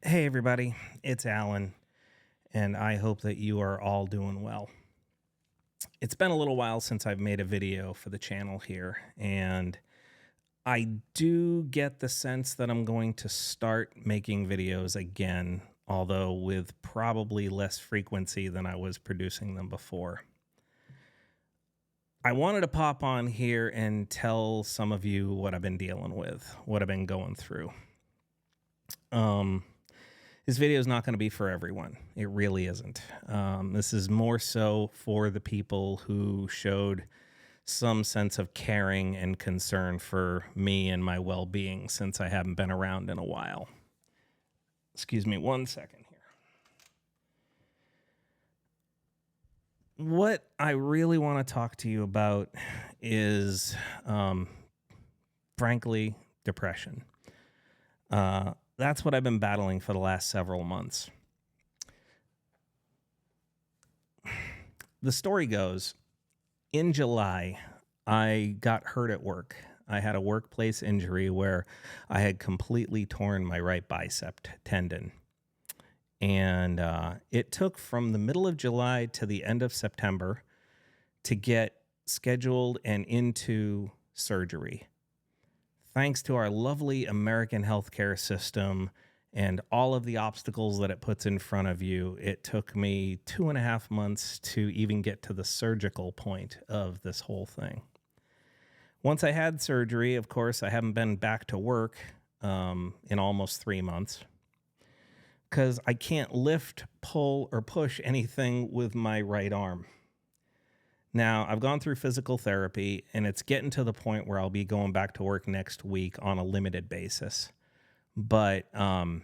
Hey, everybody, it's Alan, and I hope that you are all doing well. It's been a little while since I've made a video for the channel here, and I do get the sense that I'm going to start making videos again, although with probably less frequency than I was producing them before. I wanted to pop on here and tell some of you what I've been dealing with, what I've been going through. This video is not going to be for everyone. It really isn't. This is more so for the people who showed some sense of caring and concern for me and my well-being since I haven't been around in a while. Excuse me one second here. What I really want to talk to you about is, frankly, depression. That's what I've been battling for the last several months. The story goes, in July, I got hurt at work. I had a workplace injury where I had completely torn my right bicep tendon. And it took from the middle of July to the end of September to get scheduled and into surgery. Thanks to our lovely American healthcare system and all of the obstacles that it puts in front of you, it took me 2.5 months to even get to the surgical point of this whole thing. Once I had surgery, of course, I haven't been back to work in almost 3 months because I can't lift, pull, or push anything with my right arm. Now, I've gone through physical therapy, and it's getting to the point where I'll be going back to work next week on a limited basis. But the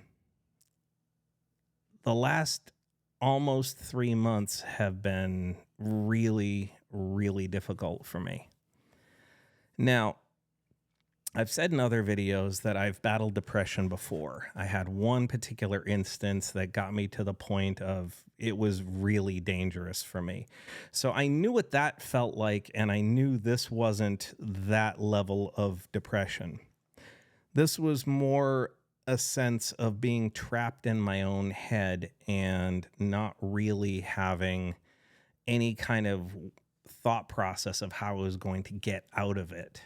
last almost 3 months have been really, really difficult for me. Now, I've said in other videos that I've battled depression before. I had one particular instance that got me to the point of it was really dangerous for me. So I knew what that felt like, and I knew this wasn't that level of depression. This was more a sense of being trapped in my own head and not really having any kind of thought process of how I was going to get out of it.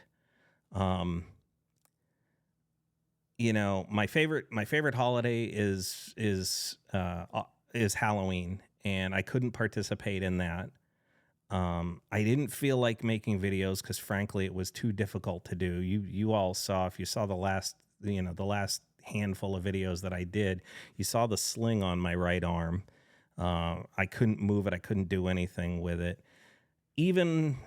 My favorite holiday is Halloween, and I couldn't participate in that. I didn't feel like making videos because, frankly, it was too difficult to do. You all saw, if you saw the last handful of videos that I did, you saw the sling on my right arm. I couldn't move it. I couldn't do anything with it. Even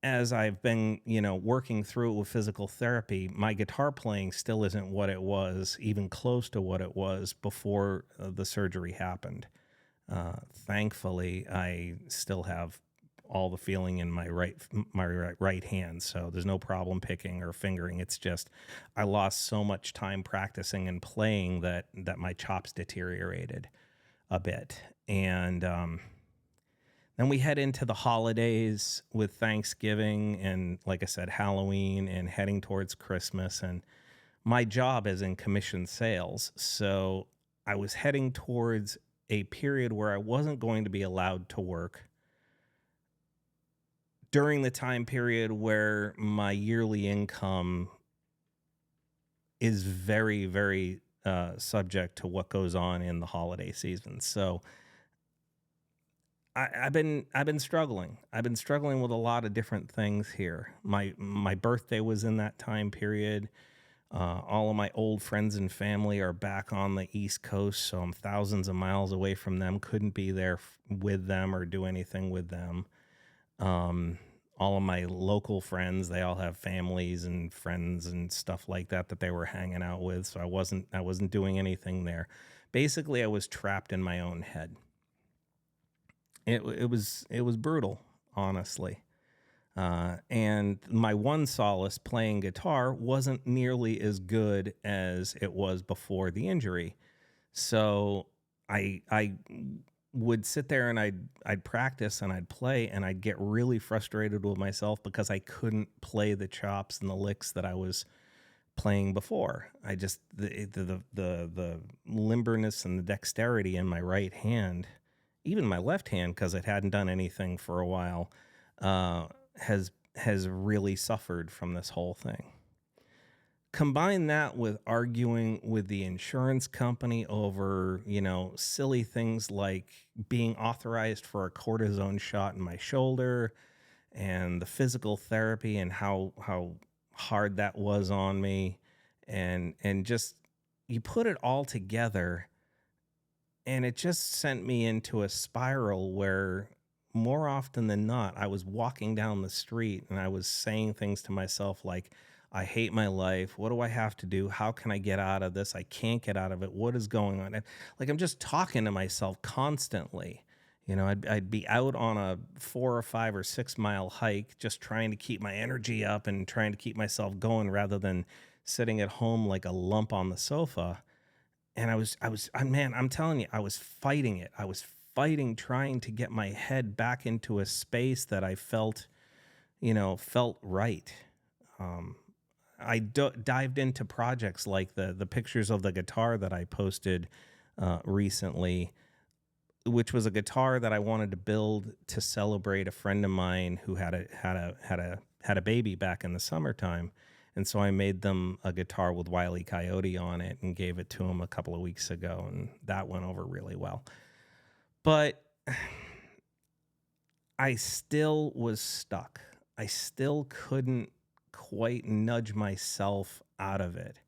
as I've been, working through it with physical therapy, my guitar playing still isn't what it was, even close to what it was before the surgery happened. Thankfully, I still have all the feeling in my right hand, so there's no problem picking or fingering. It's just I lost so much time practicing and playing that my chops deteriorated a bit. And then we head into the holidays with Thanksgiving and, like I said, Halloween and heading towards Christmas. And my job is in commission sales. So I was heading towards a period where I wasn't going to be allowed to work during the time period where my yearly income is very, very subject to what goes on in the holiday season. So I've been struggling. I've been struggling with a lot of different things here. My birthday was in that time period. All of my old friends and family are back on the East Coast, so I'm thousands of miles away from them. Couldn't be there with them or do anything with them. All of my local friends, they all have families and friends and stuff like that they were hanging out with, so I wasn't doing anything there. Basically, I was trapped in my own head. It was brutal, honestly. And my one solace, playing guitar, wasn't nearly as good as it was before the injury. So I would sit there and I'd practice and I'd play, and I'd get really frustrated with myself because I couldn't play the chops and the licks that I was playing before. I just the limberness and the dexterity in my right hand, even my left hand, because it hadn't done anything for a while, uh, has really suffered from this whole thing. Combine that with arguing with the insurance company over, silly things like being authorized for a cortisone shot in my shoulder, and the physical therapy and how hard that was on me, and just, you put it all together, and it just sent me into a spiral where, more often than not, I was walking down the street and I was saying things to myself like, I hate my life. What do I have to do? How can I get out of this? I can't get out of it. What is going on? And, like, I'm just talking to myself constantly. I'd be out on a 4 or 5 or 6 mile hike, just trying to keep my energy up and trying to keep myself going rather than sitting at home like a lump on the sofa. And man, I'm telling you, I was fighting it. I was fighting, trying to get my head back into a space that I felt right. Um, I dived into projects like the pictures of the guitar that I posted recently, which was a guitar that I wanted to build to celebrate a friend of mine who had a baby back in the summertime. And so I made them a guitar with Wile E. Coyote on it and gave it to him a couple of weeks ago, and that went over really well. But I still was stuck. I still couldn't quite nudge myself out of it.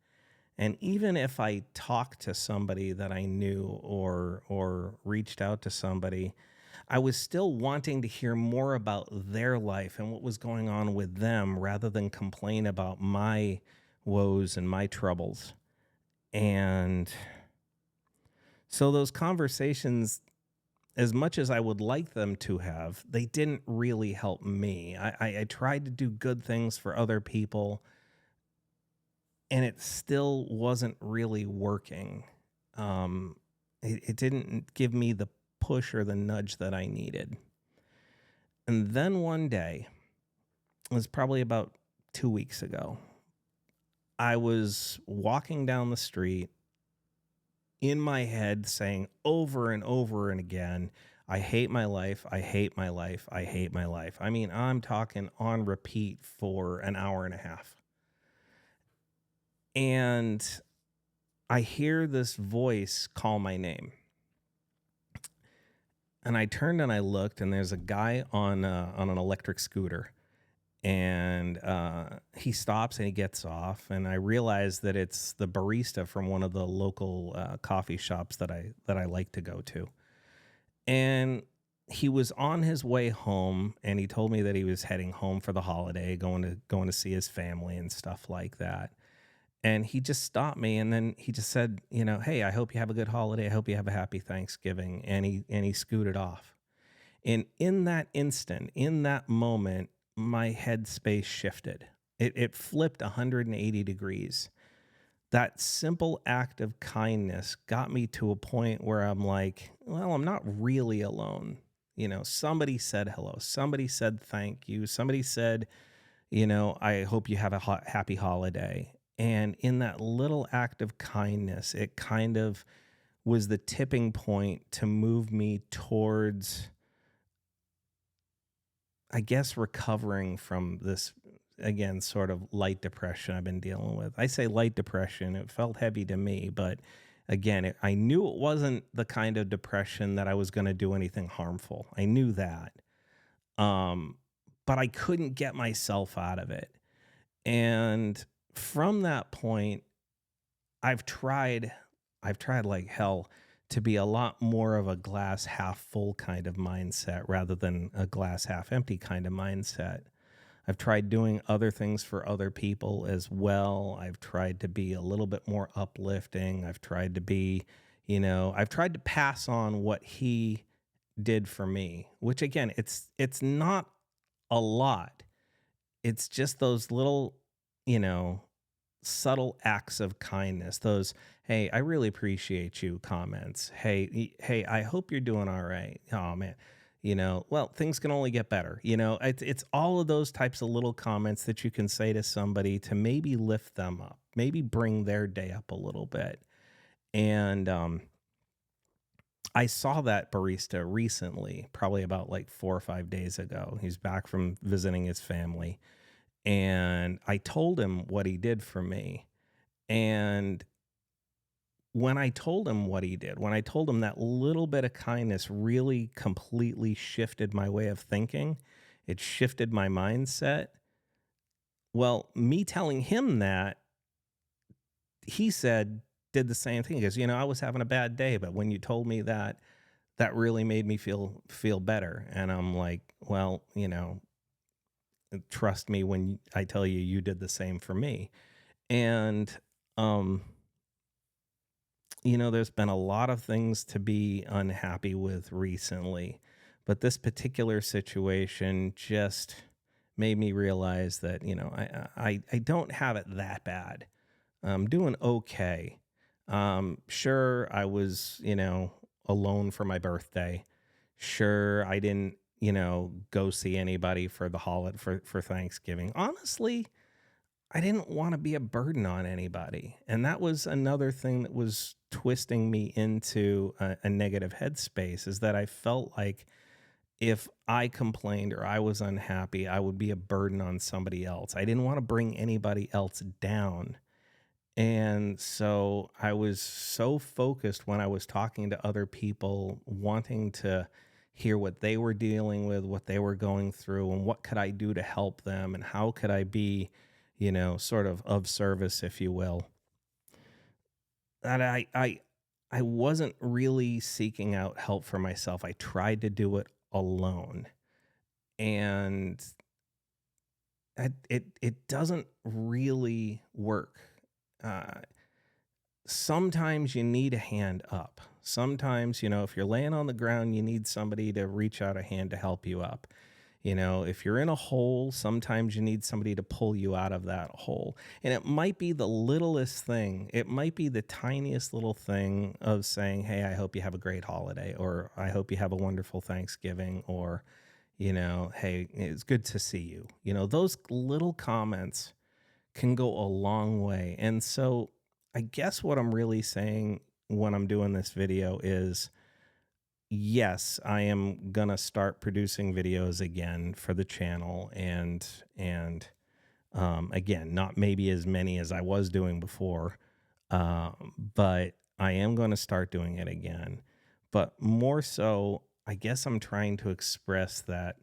And even if I talked to somebody that I knew or reached out to somebody, I was still wanting to hear more about their life and what was going on with them rather than complain about my woes and my troubles. And so those conversations, as much as I would like them to have, they didn't really help me. I tried to do good things for other people, and it still wasn't really working. It didn't give me the push or the nudge that I needed. And then one day, it was probably about 2 weeks ago, I was walking down the street in my head saying over and over and again, I hate my life, I hate my life, I hate my life. I mean, I'm talking on repeat for an hour and a half. And I hear this voice call my name. And I turned and I looked, and there's a guy on an electric scooter. And he stops and he gets off, and I realize that it's the barista from one of the local coffee shops that I like to go to. And he was on his way home, and he told me that he was heading home for the holiday, going to see his family and stuff like that. And he just stopped me, and then he just said, hey, I hope you have a good holiday. I hope you have a happy Thanksgiving. And he scooted off. And in that instant, in that moment, my headspace shifted. It flipped 180 degrees. That simple act of kindness got me to a point where I'm like, well, I'm not really alone. Somebody said hello. Somebody said thank you. Somebody said, I hope you have a happy holiday. And in that little act of kindness, it kind of was the tipping point to move me towards, I guess, recovering from this, again, sort of light depression I've been dealing with. I say light depression. It felt heavy to me, but again, I knew it wasn't the kind of depression that I was going to do anything harmful. I knew that. But I couldn't get myself out of it. And from that point, I've tried like hell to be a lot more of a glass half full kind of mindset rather than a glass half empty kind of mindset. I've tried doing other things for other people as well. I've tried to be a little bit more uplifting. I've tried to be, I've tried to pass on what he did for me, which again, it's not a lot. It's just those little, subtle acts of kindness. Those, hey, I really appreciate you comments. Hey, I hope you're doing all right. Oh man, well, things can only get better. It's all of those types of little comments that you can say to somebody to maybe lift them up, maybe bring their day up a little bit. And I saw that barista recently, probably about like 4 or 5 days ago. He's back from visiting his family. And I told him what he did for me. And when I told him what he did, when I told him that little bit of kindness really completely shifted my way of thinking, it shifted my mindset. Well, me telling him that, he said, did the same thing. He goes, I was having a bad day, but when you told me that, that really made me feel better. And I'm like, well, trust me when I tell you, you did the same for me. And there's been a lot of things to be unhappy with recently, but this particular situation just made me realize that, I don't have it that bad. I'm doing okay. Sure, I was, alone for my birthday. Sure, I didn't, go see anybody for the holiday for Thanksgiving. Honestly, I didn't want to be a burden on anybody. And that was another thing that was twisting me into a negative headspace, is that I felt like if I complained or I was unhappy, I would be a burden on somebody else. I didn't want to bring anybody else down. And so I was so focused when I was talking to other people, wanting to hear what they were dealing with, what they were going through, and what could I do to help them, and how could I be, sort of service, if you will. That I wasn't really seeking out help for myself. I tried to do it alone, and it doesn't really work. Uh, Sometimes you need a hand up. Sometimes, if you're laying on the ground, you need somebody to reach out a hand to help you up. If you're in a hole, sometimes you need somebody to pull you out of that hole. And it might be the littlest thing. It might be the tiniest little thing of saying, hey, I hope you have a great holiday, or I hope you have a wonderful Thanksgiving, or, hey, it's good to see you. Those little comments can go a long way. And so I guess what I'm really saying when I'm doing this video is, yes, I am gonna start producing videos again for the channel, and again, not maybe as many as I was doing before, but I am going to start doing it again. But more so, I guess I'm trying to express that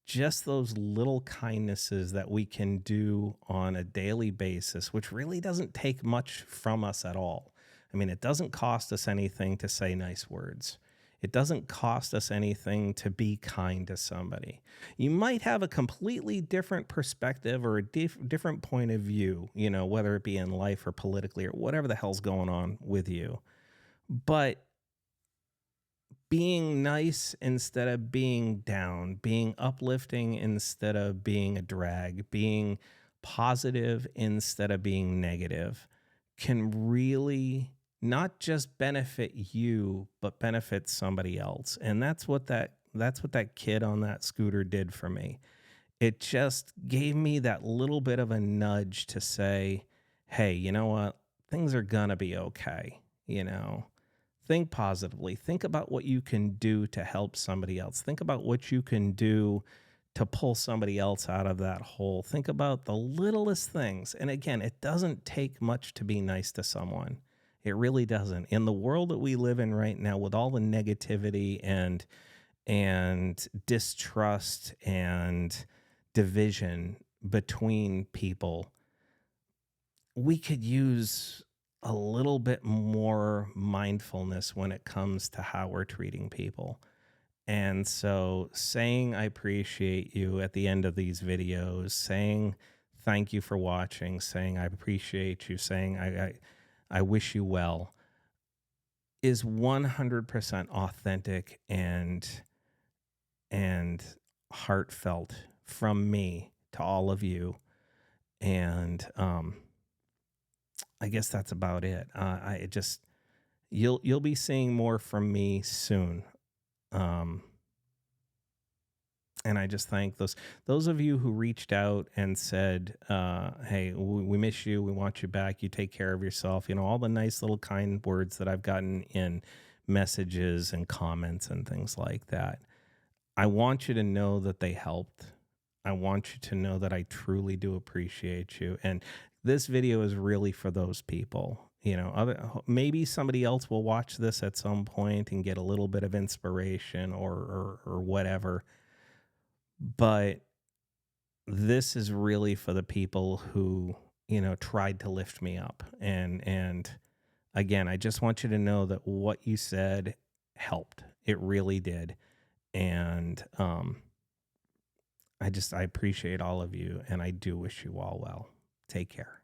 just those little kindnesses that we can do on a daily basis, which really doesn't take much from us at all. I mean, it doesn't cost us anything to say nice words. It doesn't cost us anything to be kind to somebody. You might have a completely different perspective or a different point of view, whether it be in life or politically or whatever the hell's going on with you. But being nice instead of being down, being uplifting instead of being a drag, being positive instead of being negative can really not just benefit you, but benefit somebody else. And that's what that kid on that scooter did for me. It just gave me that little bit of a nudge to say, hey, you know what? Things are gonna be okay, Think positively. Think about what you can do to help somebody else. Think about what you can do to pull somebody else out of that hole. Think about the littlest things. And again, it doesn't take much to be nice to someone. It really doesn't. In the world that we live in right now, with all the negativity and distrust and division between people, we could use a little bit more mindfulness when it comes to how we're treating people. And so saying I appreciate you at the end of these videos, saying thank you for watching, saying I appreciate you, saying I wish you well, is 100% authentic and heartfelt from me to all of you. And I guess that's about it. I just you'll be seeing more from me soon. And I just thank those of you who reached out and said, "Hey, we miss you. We want you back. You take care of yourself." You know, all the nice little kind words that I've gotten in messages and comments and things like that. I want you to know that they helped. I want you to know that I truly do appreciate you. And this video is really for those people. You know, maybe somebody else will watch this at some point and get a little bit of inspiration or whatever. But this is really for the people who, you know, tried to lift me up. And again, I just want you to know that what you said helped. It really did. And I appreciate all of you, and I do wish you all well. Take care.